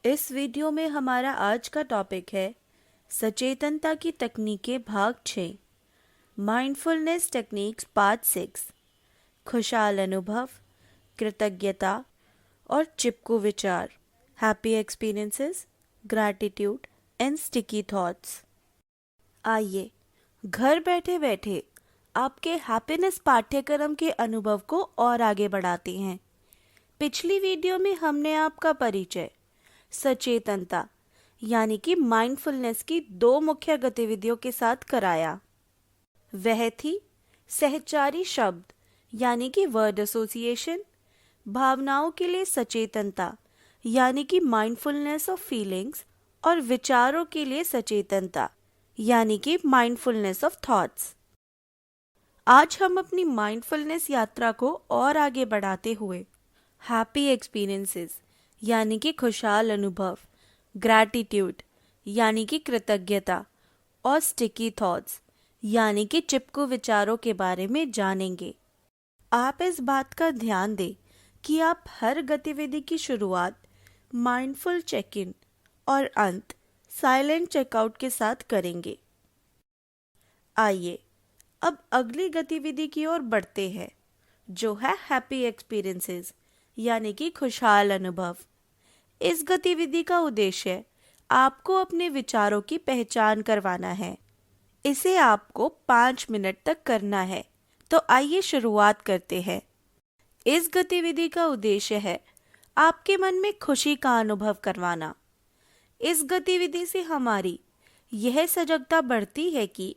इस वीडियो में हमारा आज का टॉपिक है सचेतनता की तकनीकें भाग 6 माइंडफुलनेस टेक्निक्स पार्ट 6 खुशहाल अनुभव, कृतज्ञता और चिपकू विचार, happy experiences, gratitude and sticky thoughts. आइए घर बैठे बैठे आपके हैप्पीनेस पाठ्यक्रम के अनुभव को और आगे बढ़ाते हैं। पिछली वीडियो में हमने आपका परिचय सचेतनता यानी कि माइंडफुलनेस की 2 मुख्य गतिविधियों के साथ कराया। वह थी सहचारी शब्द यानी कि वर्ड एसोसिएशन, भावनाओं के लिए सचेतनता यानी कि माइंडफुलनेस ऑफ फीलिंग्स, और विचारों के लिए सचेतनता यानी कि माइंडफुलनेस ऑफ थॉट्स। आज हम अपनी माइंडफुलनेस यात्रा को और आगे बढ़ाते हुए हैप्पी एक्सपीरियंसेस यानी कि खुशहाल अनुभव, ग्रैटिट्यूड यानी कि कृतज्ञता और स्टिकी थॉट्स यानी कि चिपकू विचारों के बारे में जानेंगे। आप इस बात का ध्यान दें कि आप हर गतिविधि की शुरुआत माइंडफुल चेक इन और अंत साइलेंट चेकआउट के साथ करेंगे। आइए अब अगली गतिविधि की ओर बढ़ते हैं, जो है हैप्पी एक्सपीरियंसेस यानी कि खुशहाल अनुभव। इस गतिविधि का उद्देश्य आपको अपने विचारों की पहचान करवाना है। इसे आपको 5 मिनट तक करना है, तो आइए शुरुआत करते हैं। इस गतिविधि का उद्देश्य है आपके मन में खुशी का अनुभव करवाना। इस गतिविधि से हमारी यह सजगता बढ़ती है कि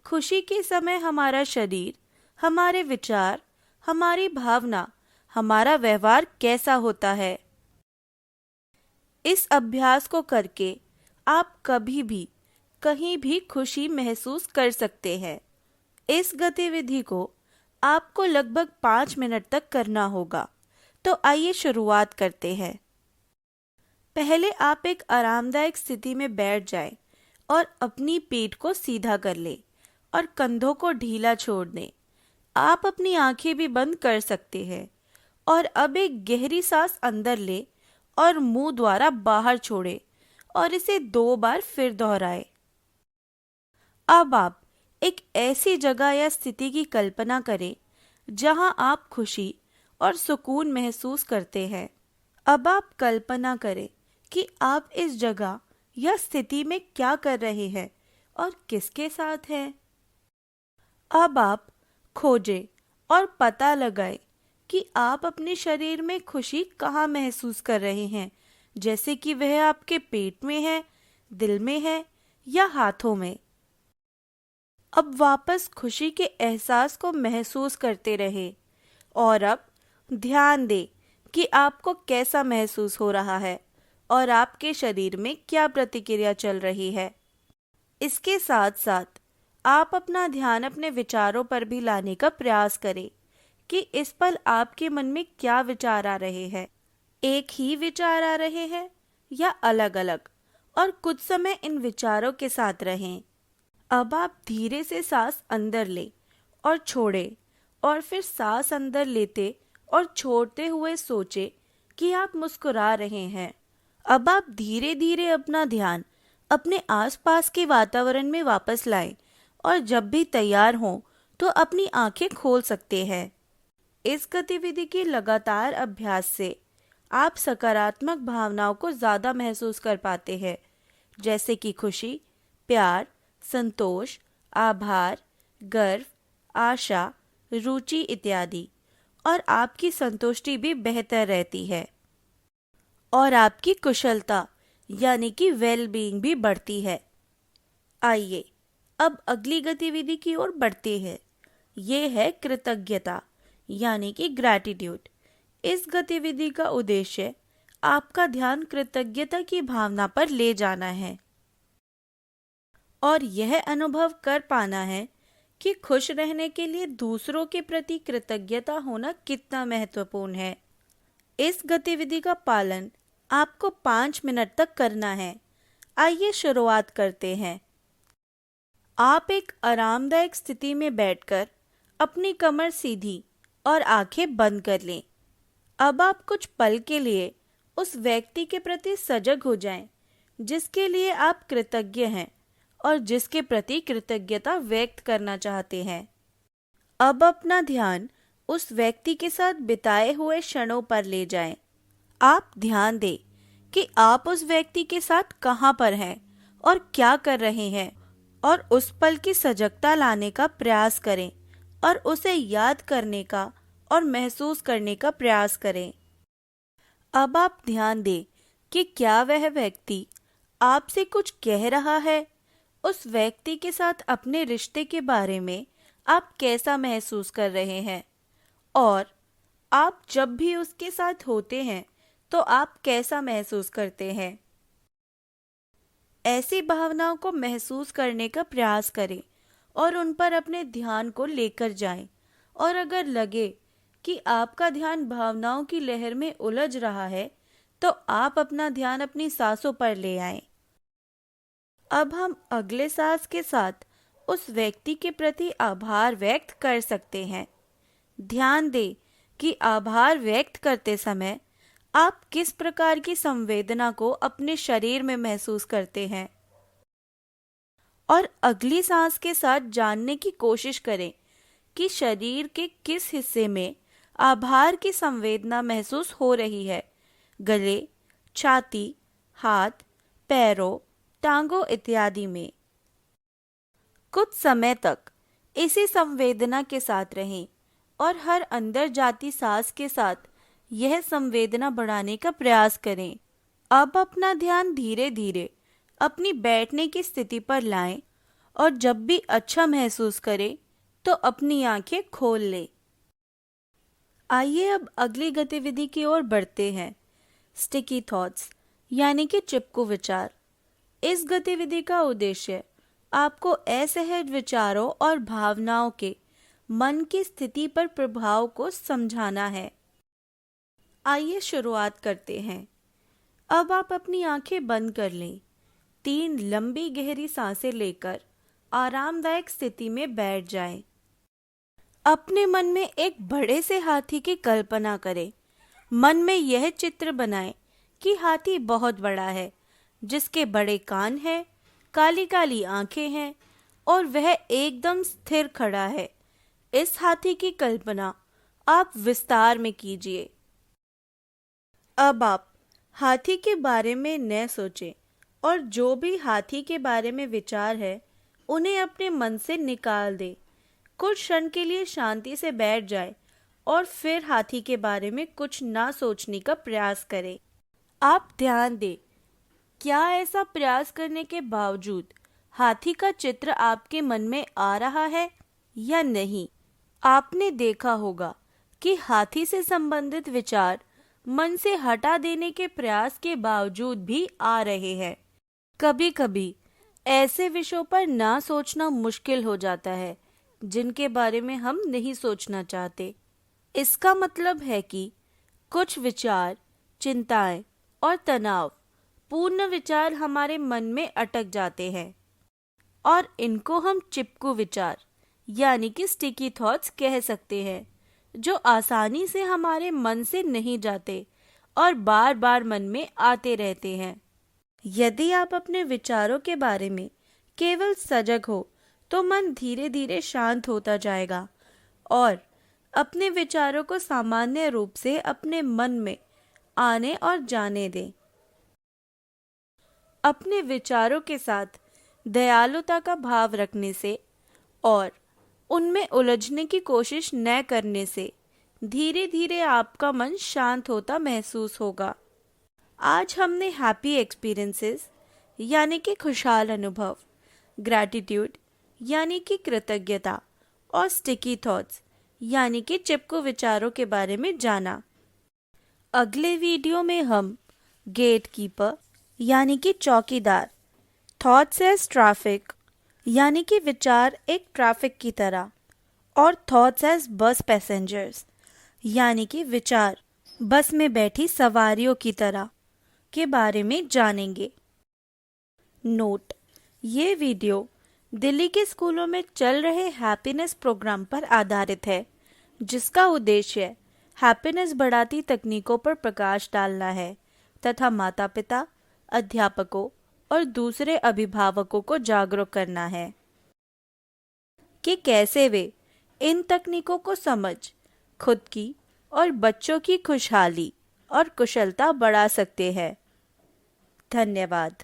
खुशी के समय हमारा शरीर, हमारे विचार, हमारी भावना, हमारा व्यवहार कैसा होता है। इस अभ्यास को करके आप कभी भी कहीं भी खुशी महसूस कर सकते हैं। इस गतिविधि को आपको लगभग 5 मिनट तक करना होगा, तो आइए शुरुआत करते हैं। पहले आप एक आरामदायक स्थिति में बैठ जाएं और अपनी पीठ को सीधा कर लें और कंधों को ढीला छोड़ दें। आप अपनी आंखें भी बंद कर सकते हैं और अब एक गहरी सांस अंदर ले और मुंह द्वारा बाहर छोड़े और इसे 2 बार फिर दोहराएं। अब आप एक ऐसी जगह या स्थिति की कल्पना करें जहां आप खुशी और सुकून महसूस करते हैं। अब आप कल्पना करें कि आप इस जगह या स्थिति में क्या कर रहे हैं और किसके साथ हैं। अब आप खोजें और पता लगाएं कि आप अपने शरीर में खुशी कहाँ महसूस कर रहे हैं, जैसे कि वह आपके पेट में है, दिल में है या हाथों में। अब वापस खुशी के एहसास को महसूस करते रहे और अब ध्यान दें कि आपको कैसा महसूस हो रहा है और आपके शरीर में क्या प्रतिक्रिया चल रही है। इसके साथ साथ आप अपना ध्यान अपने विचारों पर भी लाने का प्रयास करें कि इस पल आपके मन में क्या विचार आ रहे हैं। एक ही विचार आ रहे हैं या अलग अलग, और कुछ समय इन विचारों के साथ रहें। अब आप धीरे से सांस अंदर लें और छोड़ें और फिर सांस अंदर लेते और छोड़ते हुए सोचें कि आप मुस्कुरा रहे हैं। अब आप धीरे धीरे अपना ध्यान अपने आसपास के वातावरण में वापस लाएं और जब भी तैयार हों तो अपनी आंखें खोल सकते हैं। इस गतिविधि के लगातार अभ्यास से आप सकारात्मक भावनाओं को ज़्यादा महसूस कर पाते हैं, जैसे कि खुशी, प्यार, संतोष, आभार, गर्व, आशा, रुचि इत्यादि। और आपकी संतुष्टि भी बेहतर रहती है और आपकी कुशलता यानी कि वेल बीइंग भी बढ़ती है। आइए अब अगली गतिविधि की ओर बढ़ते हैं। ये है कृतज्ञता यानी कि ग्रैटिट्यूड। इस गतिविधि का उद्देश्य आपका ध्यान कृतज्ञता की भावना पर ले जाना है और यह अनुभव कर पाना है कि खुश रहने के लिए दूसरों के प्रति कृतज्ञता होना कितना महत्वपूर्ण है। इस गतिविधि का पालन आपको 5 मिनट तक करना है। आइए शुरुआत करते हैं। आप एक आरामदायक स्थिति में बैठकर अपनी कमर सीधी और आंखें बंद कर लें। अब आप कुछ पल के लिए उस व्यक्ति के प्रति सजग हो जाएं, जिसके लिए आप कृतज्ञ हैं और जिसके प्रति कृतज्ञता व्यक्त करना चाहते हैं। अब अपना ध्यान उस व्यक्ति के साथ बिताए हुए क्षणों पर ले जाएं। आप ध्यान दें कि आप उस व्यक्ति के साथ कहां पर हैं और क्या कर रहे हैं, और उस पल की सजगता लाने का प्रयास करें और उसे याद करने का और महसूस करने का प्रयास करें। अब आप ध्यान दें कि क्या वह व्यक्ति आपसे कुछ कह रहा है। उस व्यक्ति के साथ अपने रिश्ते के बारे में आप कैसा महसूस कर रहे हैं, और आप जब भी उसके साथ होते हैं तो आप कैसा महसूस करते हैं। ऐसी भावनाओं को महसूस करने का प्रयास करें और उन पर अपने ध्यान को लेकर जाएं, और अगर लगे कि आपका ध्यान भावनाओं की लहर में उलझ रहा है तो आप अपना ध्यान अपनी सांसों पर ले आएं। अब हम अगले सांस के साथ उस व्यक्ति के प्रति आभार व्यक्त कर सकते हैं। ध्यान दें कि आभार व्यक्त करते समय आप किस प्रकार की संवेदना को अपने शरीर में महसूस करते हैं, और अगली सांस के साथ जानने की कोशिश करें कि शरीर के किस हिस्से में आभार की संवेदना महसूस हो रही है। गले, छाती, हाथ, पैरों, टांगों इत्यादि में। कुछ समय तक इसी संवेदना के साथ रहें और हर अंदर जाती सांस के साथ यह संवेदना बढ़ाने का प्रयास करें। अब अपना ध्यान धीरे धीरे अपनी बैठने की स्थिति पर लाएं, और जब भी अच्छा महसूस करें तो अपनी आंखें खोल लें। आइए अब अगली गतिविधि की ओर बढ़ते हैं। स्टिकी थॉट्स यानी कि चिपकू विचार। इस गतिविधि का उद्देश्य आपको असहज विचारों और भावनाओं के मन की स्थिति पर प्रभाव को समझाना है। आइए शुरुआत करते हैं। अब आप अपनी आंखें बंद कर लें। 3 लंबी गहरी सांसें लेकर आरामदायक स्थिति में बैठ जाएं। अपने मन में एक बड़े से हाथी की कल्पना करें। मन में यह चित्र बनाएं कि हाथी बहुत बड़ा है, जिसके बड़े कान हैं, काली काली आंखें हैं और वह एकदम स्थिर खड़ा है। इस हाथी की कल्पना आप विस्तार में कीजिए। अब आप हाथी के बारे में न सोचें और जो भी हाथी के बारे में विचार है उन्हें अपने मन से निकाल दें। कुछ क्षण के लिए शांति से बैठ जाएं और फिर हाथी के बारे में कुछ ना सोचने का प्रयास करें। आप ध्यान दें, क्या ऐसा प्रयास करने के बावजूद हाथी का चित्र आपके मन में आ रहा है या नहीं। आपने देखा होगा कि हाथी से संबंधित विचार मन से हटा देने के प्रयास के बावजूद भी आ रहे हैं। कभी कभी ऐसे विषयों पर ना सोचना मुश्किल हो जाता है जिनके बारे में हम नहीं सोचना चाहते। इसका मतलब है कि कुछ विचार, चिंताएं और तनाव पूर्ण विचार हमारे मन में अटक जाते हैं, और इनको हम चिपकू विचार यानी कि स्टिकी थॉट्स कह सकते हैं, जो आसानी से हमारे मन से नहीं जाते और बार बार मन में आते रहते हैं। यदि आप अपने विचारों के बारे में केवल सजग हो तो मन धीरे धीरे शांत होता जाएगा, और अपने विचारों को सामान्य रूप से अपने मन में आने और जाने दें। अपने विचारों के साथ दयालुता का भाव रखने से और उनमें उलझने की कोशिश न करने से धीरे धीरे आपका मन शांत होता महसूस होगा। आज हमने हैप्पी एक्सपीरियंसेस यानी कि खुशहाल अनुभव, ग्रैटिट्यूड यानी कि कृतज्ञता और स्टिकी थॉट्स यानी कि चिपकू विचारों के बारे में जाना। अगले वीडियो में हम गेट कीपर यानी कि चौकीदार, थॉट्स एज ट्रैफिक यानी कि विचार एक ट्रैफिक की तरह, और थॉट्स एज बस पैसेंजर्स यानी कि विचार बस में बैठी सवारियों की तरह के बारे में जानेंगे। नोट: ये वीडियो दिल्ली के स्कूलों में चल रहे हैप्पीनेस प्रोग्राम पर आधारित है, जिसका उद्देश्य हैप्पीनेस बढ़ाती तकनीकों पर प्रकाश डालना है तथा माता पिता, अध्यापकों और दूसरे अभिभावकों को जागरूक करना है कि कैसे वे इन तकनीकों को समझ खुद की और बच्चों की खुशहाली और कुशलता बढ़ा सकते हैं। धन्यवाद।